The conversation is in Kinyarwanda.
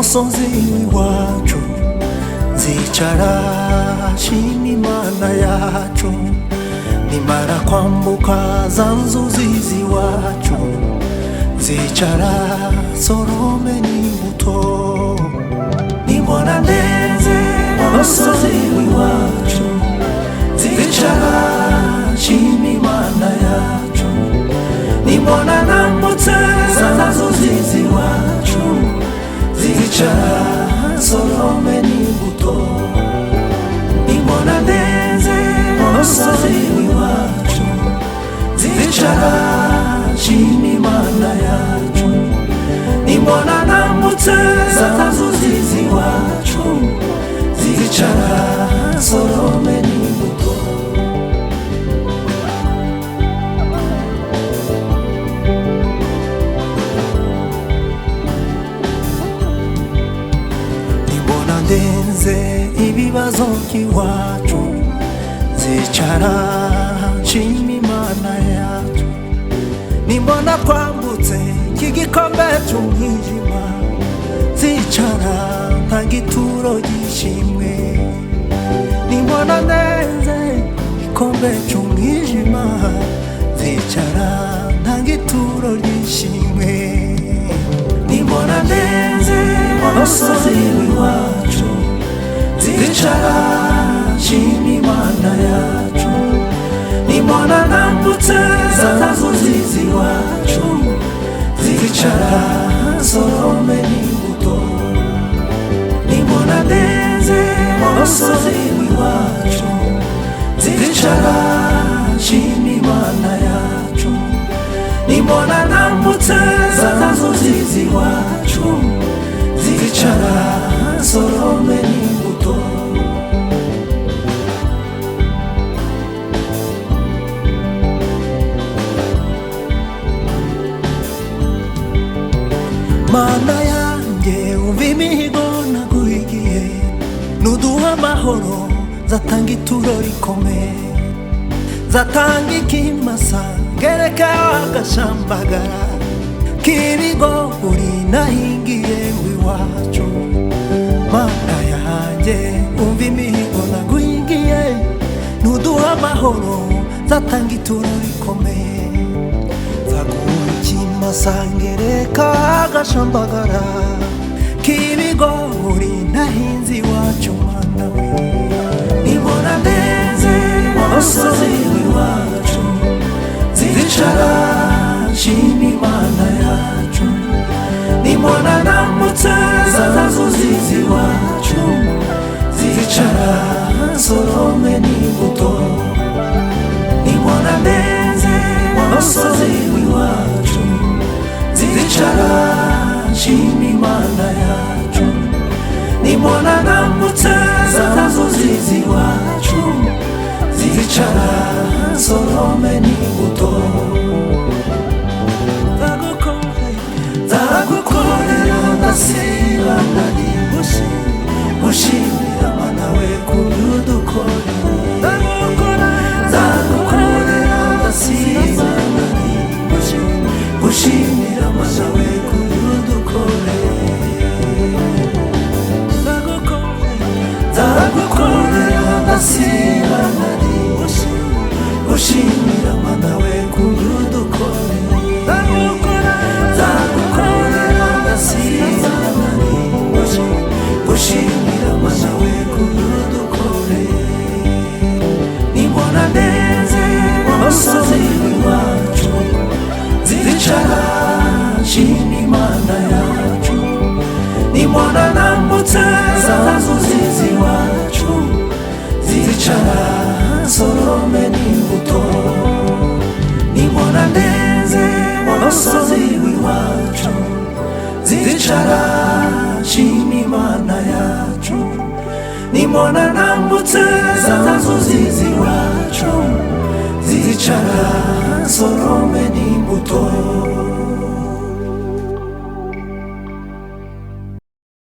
musozi w'iwacu nzicara nshima Imana yacu, nimara kwambuka za nzuzi z'iwacu nzicara nsorome n'imbuto, nimbona neze umusozi w'iwacu nzicara nshima Imana yacu, nimbona nambutse za nzuzi z'iwacu nzicara nsorome n'imbuto, nimbona neze umusozi w'iwacu nzicara nshima Imana yacu, nimbona nambutse za nzuzi z'iwacu nzicara nsorome n'imbuto. Ndenze ibibazo by'iwacu nzicara nshima Imana yacu, nimbona twambutse iki gikombe cy'umwijima nzicara ntanga ituro ry'ishimwe, nimbona ndenze igikombe cy'umwijima nzicara ntanga ituro ry'ishimwe, nimbona ndenze umusozi w'iwacu nzicara nshima Imana yacu, nimbona nambutse za nzuzi z'iwacu nzicara nsorome n'imbuto, nimbona ndenze umusozi w'iwacu nzicara nshima Imana yacu, nimbona nambutse za nzuzi z'iwacu nzicara nsorome n'imbuto. Mana yanjye umva imihigo naguhigiye, nuduha amahoro zatanga ituro rikomeye, zatanga ikimasa ngereka agashambagara k'ibigori nahingiye iwacu. Mana yanjye umva imihigo naguhigiye, nuduha amahoro zatanga ituro rikomeye, zaguha ikimasa ngereka agashambagara k'ibigori nahinze iwacu. Mana we, nimbona ndenze umusozi w'iwacu nzicara nshima Imana yacu, nimbona nambutse za nzuzi z'iwacu nzicara nsorome n'imbuto, nimbona ndenze umusozi w'iwacu nzicara nshima Imana yacu, nimbona nambutse za nzuzi z'iwacu nzicara nsorome n'imbuto. Nzagukorera ndasiba ntari gushimira Mana we kudukorera, nzagukorera ndasiba ntari gushimira Mana we kudukorera, nzagukorera ndasiba ntari gushimira Mana we kudukorera, nzagukorera ndasiba ntari gushimira Mana we kudukorera, nimbona ndenze umusozi w'iwacu nzicara nshima Imana yacu, nimbona nambutse za nzuzi z'iwacu nzicara nsorome n'imbuto, nimbona ndenze umusozi w'iwacu nzicara nshima Imana yacu, nimbona nambutse za nzuzi z'iwacu nzicara nsorome n'imbuto.